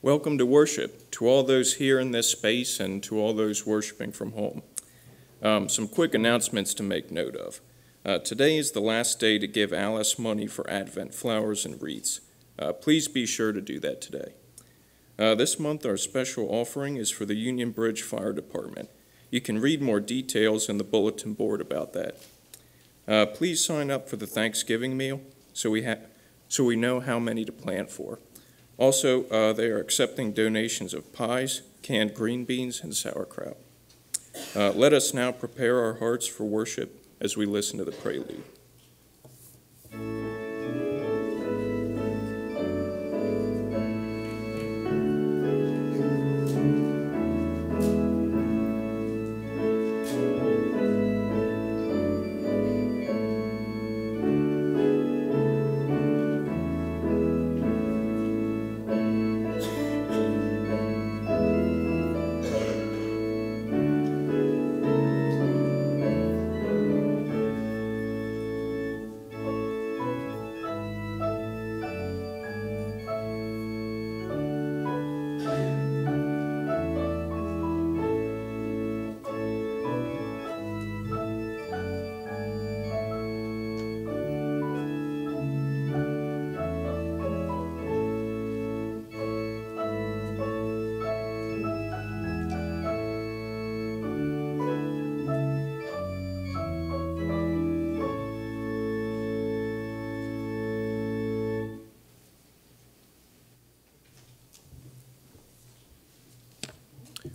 Welcome to worship, to all those here in this space and to all those worshiping from home. Some quick announcements to make note of. Today is the last day to give Alice money for Advent flowers and wreaths. Please be sure to do that today. This month our special offering is for the Union Bridge Fire Department. You can read more details in the bulletin board about that. Please sign up for the Thanksgiving meal so we know how many to plan for. Also, they are accepting donations of pies, canned green beans, and sauerkraut. Let us now prepare our hearts for worship as we listen to the prelude.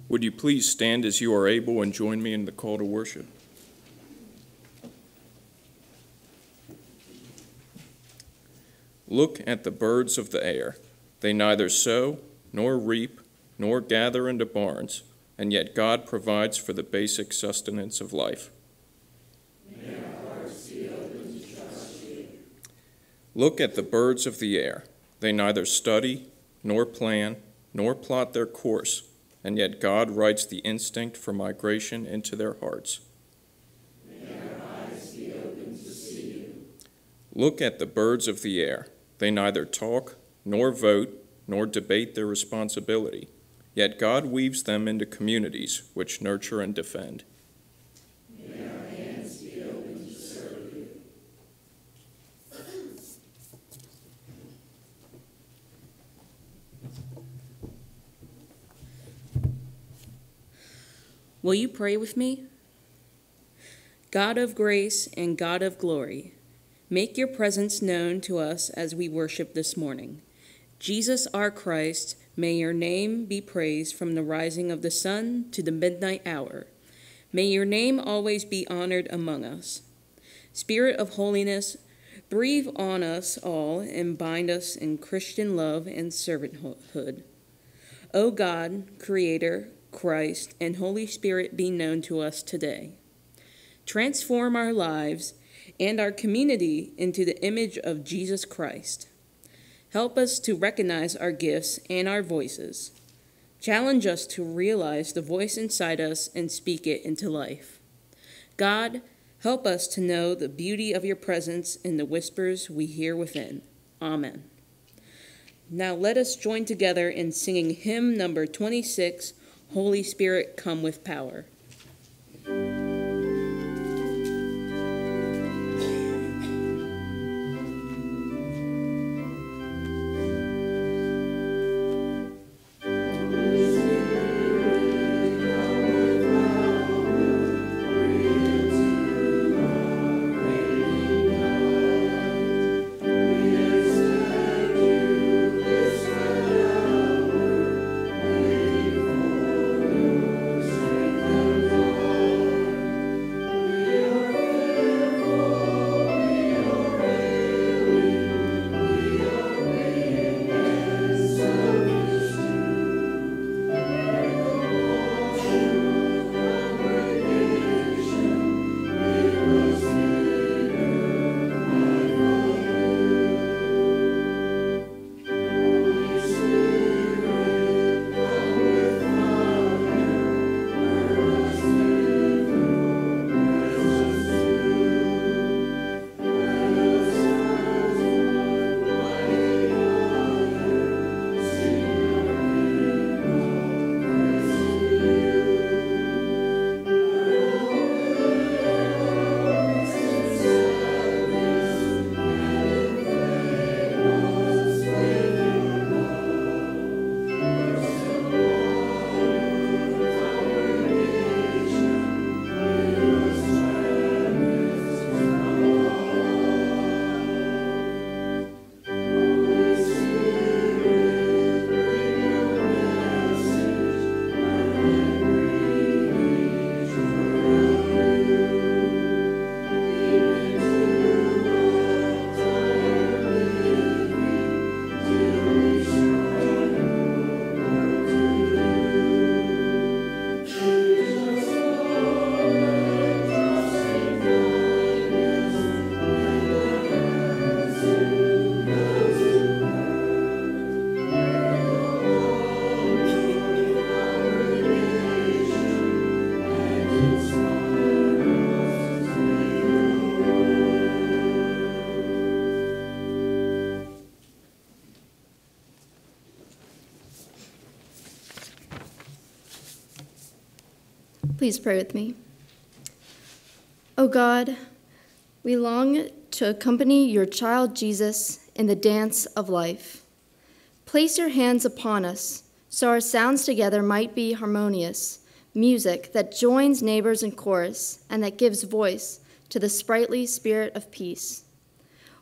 Would you please stand as you are able and join me in the call to worship? Look at the birds of the air. They neither sow, nor reap, nor gather into barns, and yet God provides for the basic sustenance of life. May our hearts be open to trust you. Look at the birds of the air. They neither study, nor plan, nor plot their course, and yet God writes the instinct for migration into their hearts. May our eyes be open to see you. Look at the birds of the air. They neither talk, nor vote, nor debate their responsibility, yet God weaves them into communities which nurture and defend. May our hands be open to serve you. Will you pray with me? God of grace and God of glory, make your presence known to us as we worship this morning. Jesus our Christ, may your name be praised from the rising of the sun to the midnight hour. May your name always be honored among us. Spirit of holiness, breathe on us all and bind us in Christian love and servanthood. O God, Creator, Christ, and Holy Spirit be known to us today. Transform our lives and our community into the image of Jesus Christ. Help us to recognize our gifts and our voices. Challenge us to realize the voice inside us and speak it into life. God, help us to know the beauty of your presence in the whispers we hear within. Amen. Now let us join together in singing hymn number 26, Holy Spirit, come with power. Strengthen Please pray with me. O God, we long to accompany your child Jesus in the dance of life. Place your hands upon us so our sounds together might be harmonious, music that joins neighbors in chorus and that gives voice to the sprightly spirit of peace.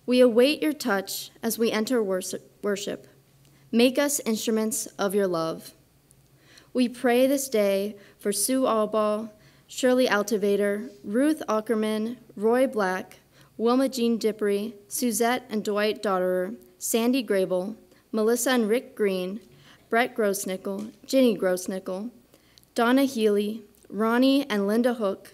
We await your touch as we enter worship. Make us instruments of your love. We pray this day for Sue Albaugh, Shirley Altivator, Ruth Ackerman, Roy Black, Wilma Jean Dippery, Suzette and Dwight Dotterer, Sandy Grable, Melissa and Rick Green, Brett Grossnickel, Ginny Grossnickel, Donna Healy, Ronnie and Linda Hook,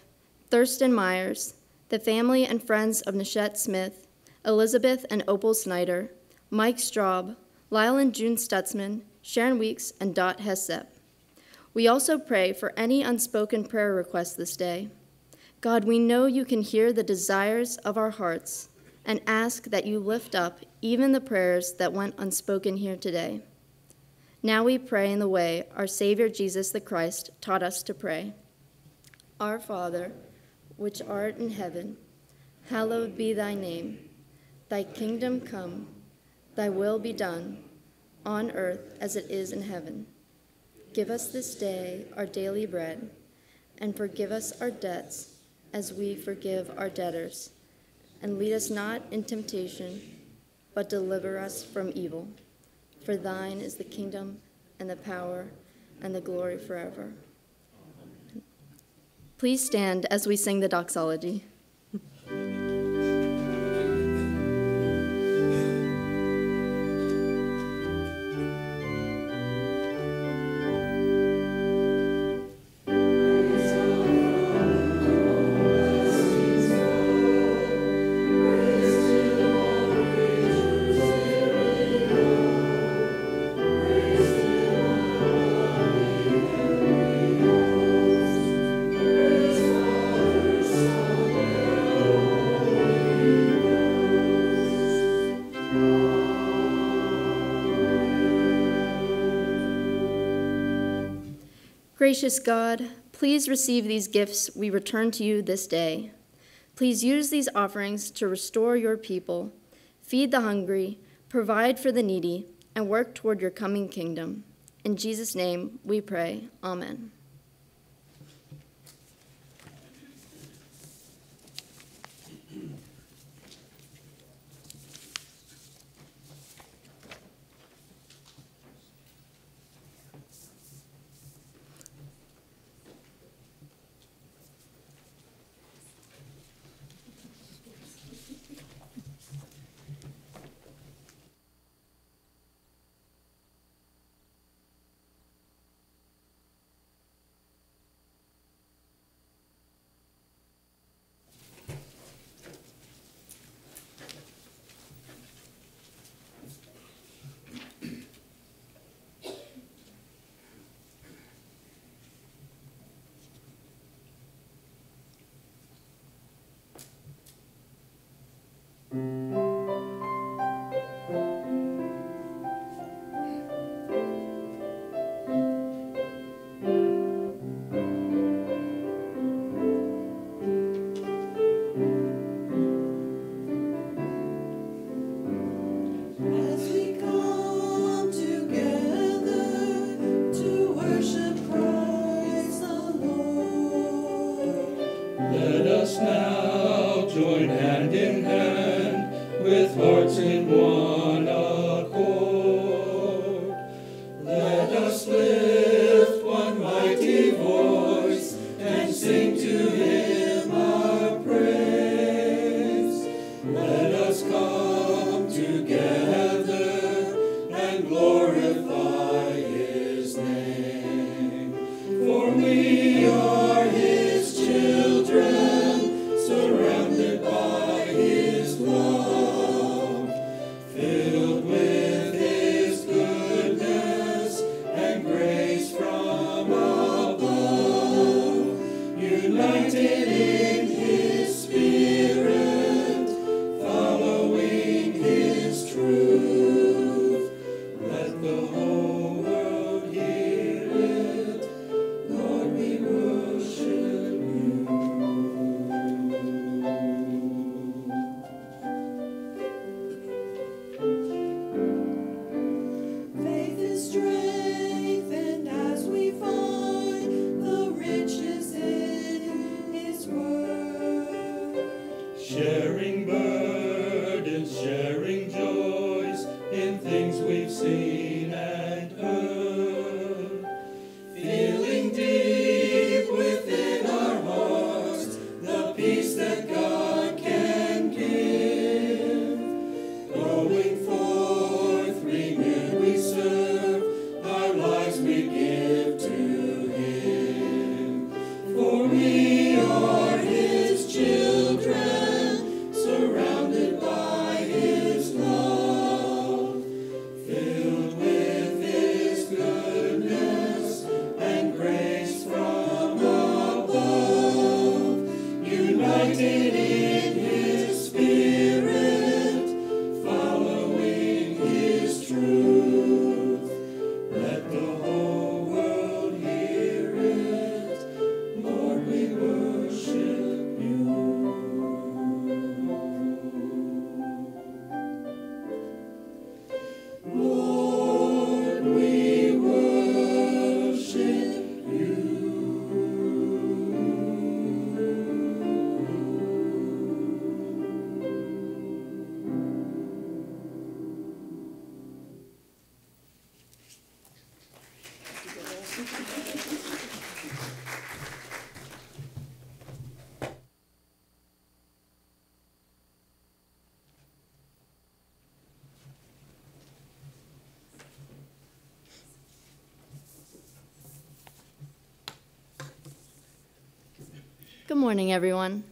Thurston Myers, the family and friends of Nishette Smith, Elizabeth and Opal Snyder, Mike Straub, Lyle and June Stutzman, Sharon Weeks, and Dot Hessep. We also pray for any unspoken prayer requests this day. God, we know you can hear the desires of our hearts and ask that you lift up even the prayers that went unspoken here today. Now we pray in the way our Savior Jesus the Christ taught us to pray. Our Father, which art in heaven, hallowed be thy name. Thy kingdom come, thy will be done, on earth as it is in heaven. Give us this day our daily bread, and forgive us our debts as we forgive our debtors. And lead us not in temptation, but deliver us from evil. For thine is the kingdom, and the power, and the glory forever. Please stand as we sing the doxology. Gracious God, please receive these gifts we return to you this day. Please use these offerings to restore your people, feed the hungry, provide for the needy, and work toward your coming kingdom. In Jesus' name we pray. Amen. we've seen and heard, feeling deep within our hearts the peace that God can give. Going forth, we knew we serve, our lives we give to Him. For we are His children, surrounded by His love, filled with His goodness and grace from above, united in His Spirit, following His truth. Let the whole world hear it, Lord, we worship You. Lord, we worship You. Good morning, everyone.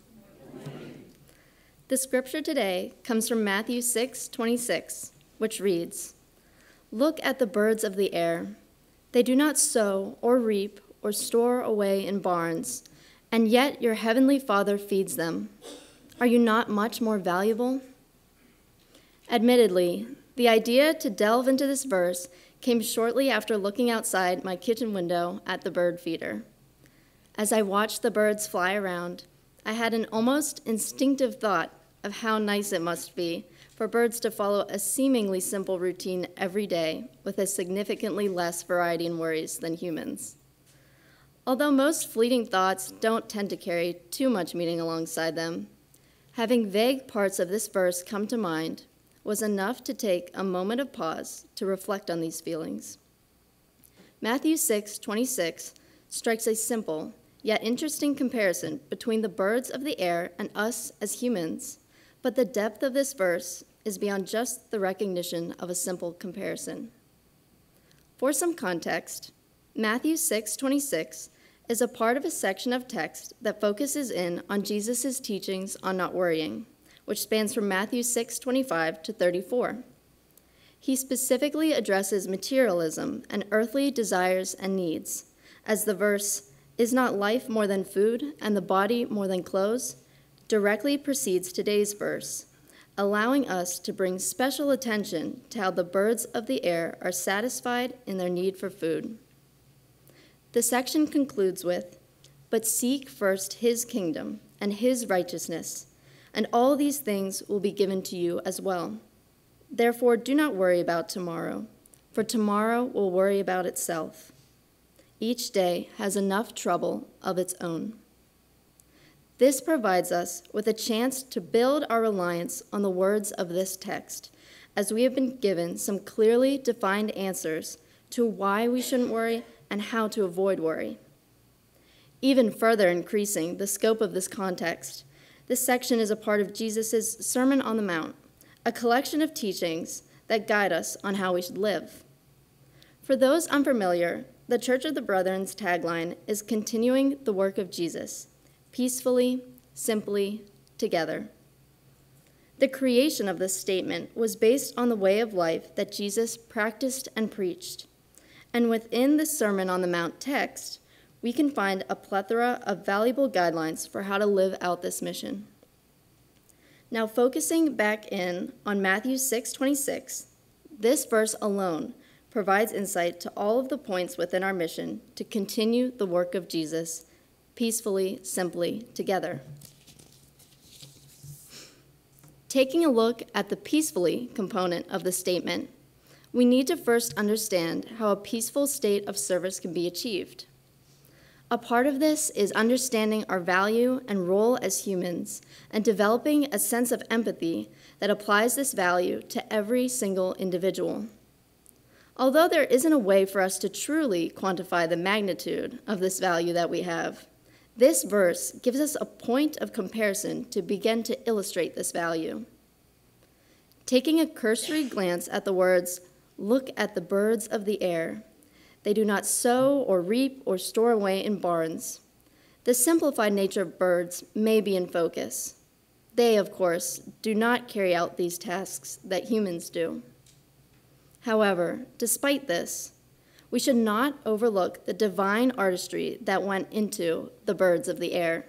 The scripture today comes from Matthew 6:26, which reads, "Look at the birds of the air. They do not sow or reap or store away in barns, and yet your heavenly Father feeds them. Are you not much more valuable?" Admittedly, the idea to delve into this verse came shortly after looking outside my kitchen window at the bird feeder. As I watched the birds fly around, I had an almost instinctive thought of how nice it must be for birds to follow a seemingly simple routine every day with a significantly less variety and worries than humans. Although most fleeting thoughts don't tend to carry too much meaning alongside them, having vague parts of this verse come to mind was enough to take a moment of pause to reflect on these feelings. Matthew 6:26 strikes a simple yet interesting comparison between the birds of the air and us as humans, but the depth of this verse is beyond just the recognition of a simple comparison. For some context, Matthew 6:26 is a part of a section of text that focuses in on Jesus' teachings on not worrying, which spans from Matthew 6:25 to 34. He specifically addresses materialism and earthly desires and needs, as the verse, "Is not life more than food, and the body more than clothes?" directly precedes today's verse, allowing us to bring special attention to how the birds of the air are satisfied in their need for food. The section concludes with, "But seek first His kingdom and His righteousness, and all these things will be given to you as well. Therefore do not worry about tomorrow, for tomorrow will worry about itself. Each day has enough trouble of its own." This provides us with a chance to build our reliance on the words of this text, as we have been given some clearly defined answers to why we shouldn't worry and how to avoid worry. Even further increasing the scope of this context, this section is a part of Jesus' Sermon on the Mount, a collection of teachings that guide us on how we should live. For those unfamiliar, the Church of the Brethren's tagline is continuing the work of Jesus, peacefully, simply, together. The creation of this statement was based on the way of life that Jesus practiced and preached. And within the Sermon on the Mount text, we can find a plethora of valuable guidelines for how to live out this mission. Now, focusing back in on Matthew 6:26, this verse alone provides insight to all of the points within our mission to continue the work of Jesus, peacefully, simply, together. Taking a look at the peacefully component of the statement, we need to first understand how a peaceful state of service can be achieved. A part of this is understanding our value and role as humans and developing a sense of empathy that applies this value to every single individual. Although there isn't a way for us to truly quantify the magnitude of this value that we have, this verse gives us a point of comparison to begin to illustrate this value. Taking a cursory glance at the words, "Look at the birds of the air. They do not sow or reap or store away in barns." The simplified nature of birds may be in focus. They, of course, do not carry out these tasks that humans do. However, despite this, we should not overlook the divine artistry that went into the birds of the air.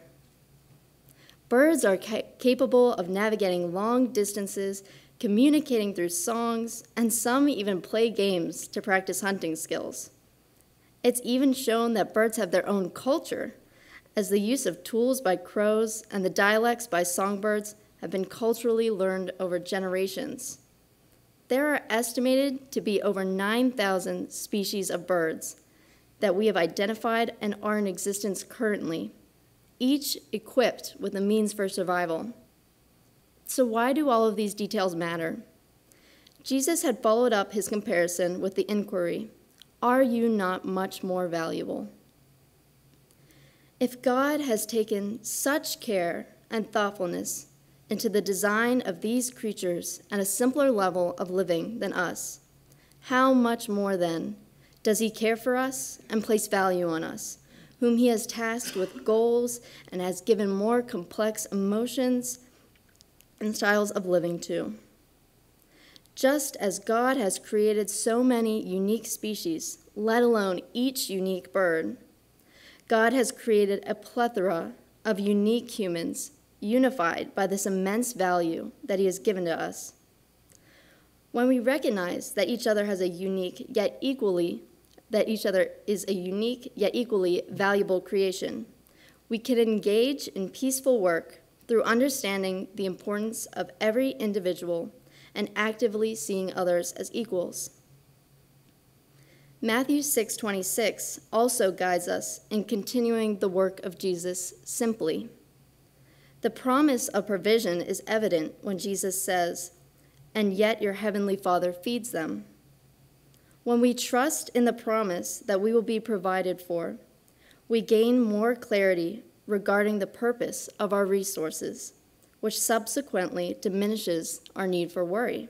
Birds are capable of navigating long distances, communicating through songs, and some even play games to practice hunting skills. It's even shown that birds have their own culture, as the use of tools by crows and the dialects by songbirds have been culturally learned over generations. There are estimated to be over 9,000 species of birds that we have identified and are in existence currently, each equipped with a means for survival. So why do all of these details matter? Jesus had followed up his comparison with the inquiry, "Are you not much more valuable?" If God has taken such care and thoughtfulness into the design of these creatures at a simpler level of living than us, how much more then does he care for us and place value on us, whom he has tasked with goals and has given more complex emotions and styles of living to? Just as God has created so many unique species, let alone each unique bird, God has created a plethora of unique humans unified by this immense value that he has given to us. When we recognize that each other is a unique yet equally valuable creation, we can engage in peaceful work through understanding the importance of every individual and actively seeing others as equals. Matthew 6:26 also guides us in continuing the work of Jesus simply. The promise of provision is evident when Jesus says, "And yet your heavenly Father feeds them." When we trust in the promise that we will be provided for, we gain more clarity regarding the purpose of our resources, which subsequently diminishes our need for worry.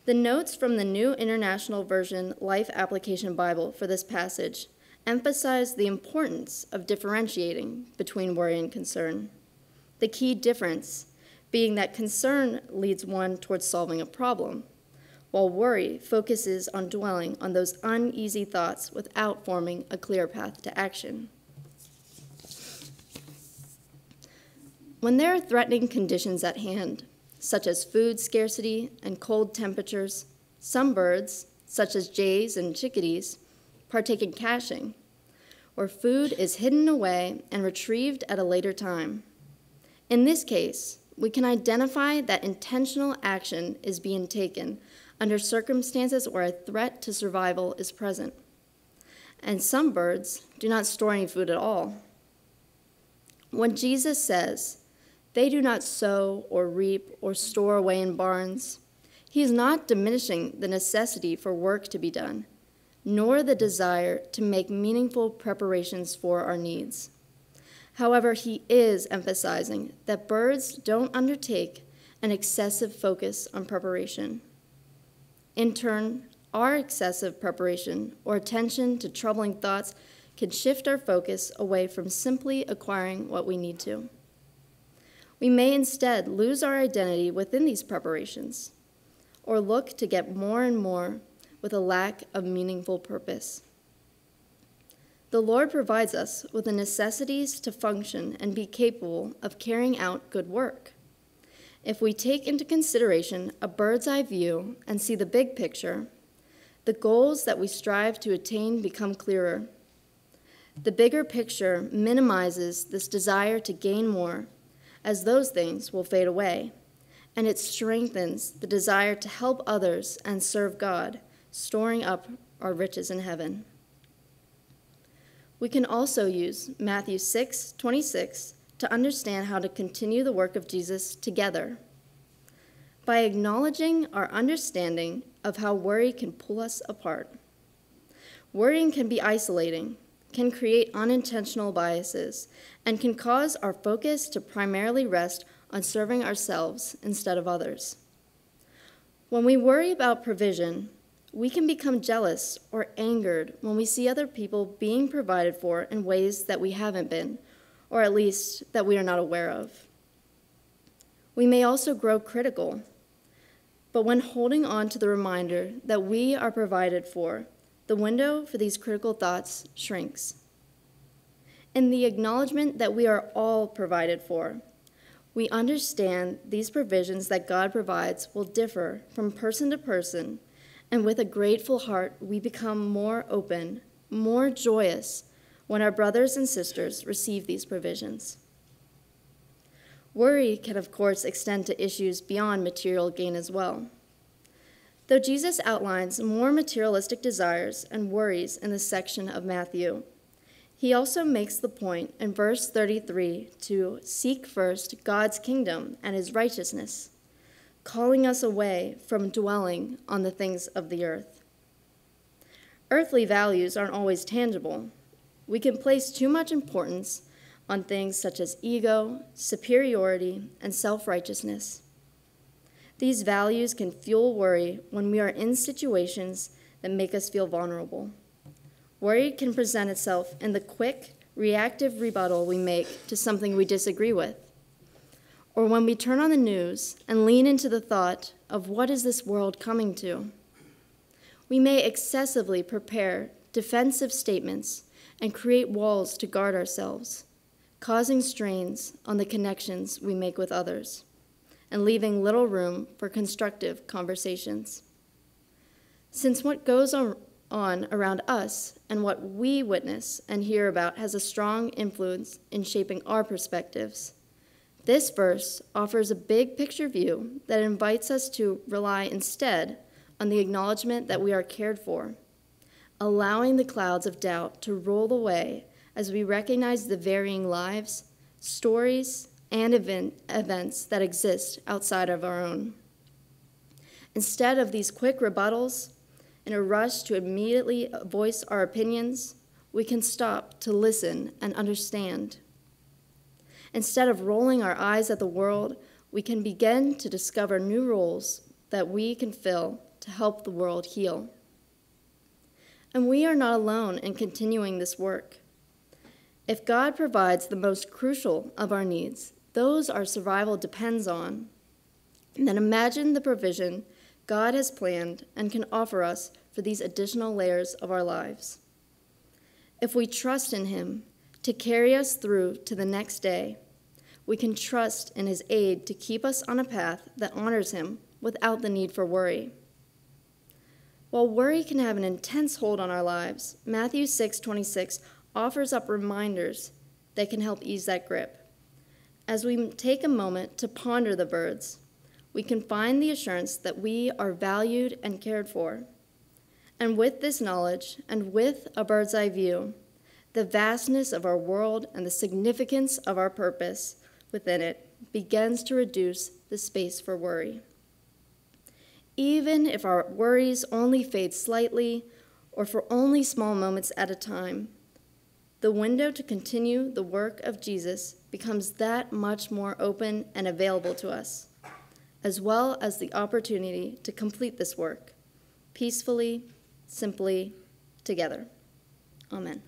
The notes from the New International Version Life Application Bible for this passage emphasize the importance of differentiating between worry and concern. The key difference being that concern leads one towards solving a problem, while worry focuses on dwelling on those uneasy thoughts without forming a clear path to action. When there are threatening conditions at hand, such as food scarcity and cold temperatures, some birds, such as jays and chickadees, partake in caching, where food is hidden away and retrieved at a later time. In this case, we can identify that intentional action is being taken under circumstances where a threat to survival is present. And some birds do not store any food at all. When Jesus says, "They do not sow or reap or store away in barns," he is not diminishing the necessity for work to be done, nor the desire to make meaningful preparations for our needs. However, he is emphasizing that birds don't undertake an excessive focus on preparation. In turn, our excessive preparation or attention to troubling thoughts can shift our focus away from simply acquiring what we need to. We may instead lose our identity within these preparations, or look to get more and more with a lack of meaningful purpose. The Lord provides us with the necessities to function and be capable of carrying out good work. If we take into consideration a bird's eye view and see the big picture, the goals that we strive to attain become clearer. The bigger picture minimizes this desire to gain more, as those things will fade away, and it strengthens the desire to help others and serve God, storing up our riches in heaven. We can also use Matthew 6:26 to understand how to continue the work of Jesus together. By acknowledging our understanding of how worry can pull us apart. Worrying can be isolating, can create unintentional biases, and can cause our focus to primarily rest on serving ourselves instead of others. When we worry about provision, we can become jealous or angered when we see other people being provided for in ways that we haven't been, or at least that we are not aware of. We may also grow critical, but when holding on to the reminder that we are provided for, the window for these critical thoughts shrinks. In the acknowledgement that we are all provided for, we understand these provisions that God provides will differ from person to person, and with a grateful heart, we become more open, more joyous when our brothers and sisters receive these provisions. Worry can, of course, extend to issues beyond material gain as well. Though Jesus outlines more materialistic desires and worries in this section of Matthew, he also makes the point in verse 33 to seek first God's kingdom and his righteousness, calling us away from dwelling on the things of the earth. Earthly values aren't always tangible. We can place too much importance on things such as ego, superiority, and self-righteousness. These values can fuel worry when we are in situations that make us feel vulnerable. Worry can present itself in the quick, reactive rebuttal we make to something we disagree with, or when we turn on the news and lean into the thought of what is this world coming to. We may excessively prepare defensive statements and create walls to guard ourselves, causing strains on the connections we make with others, and leaving little room for constructive conversations. Since what goes on around us and what we witness and hear about has a strong influence in shaping our perspectives, this verse offers a big picture view that invites us to rely instead on the acknowledgement that we are cared for, allowing the clouds of doubt to roll away as we recognize the varying lives, stories, and events that exist outside of our own. Instead of these quick rebuttals, in a rush to immediately voice our opinions, we can stop to listen and understand. Instead of rolling our eyes at the world, we can begin to discover new roles that we can fill to help the world heal. And we are not alone in continuing this work. If God provides the most crucial of our needs, those our survival depends on, then imagine the provision God has planned and can offer us for these additional layers of our lives. If we trust in him to carry us through to the next day, we can trust in his aid to keep us on a path that honors him without the need for worry. While worry can have an intense hold on our lives, Matthew 6:26 offers up reminders that can help ease that grip. As we take a moment to ponder the birds, we can find the assurance that we are valued and cared for. And with this knowledge, and with a bird's eye view, the vastness of our world and the significance of our purpose within it begins to reduce the space for worry. Even if our worries only fade slightly or for only small moments at a time, the window to continue the work of Jesus becomes that much more open and available to us, as well as the opportunity to complete this work peacefully, simply, together. Amen.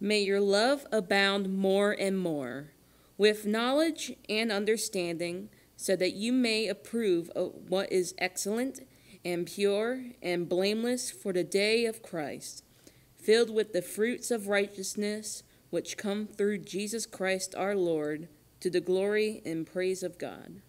May your love abound more and more, with knowledge and understanding, so that you may approve of what is excellent and pure and blameless for the day of Christ, filled with the fruits of righteousness which come through Jesus Christ our Lord, to the glory and praise of God.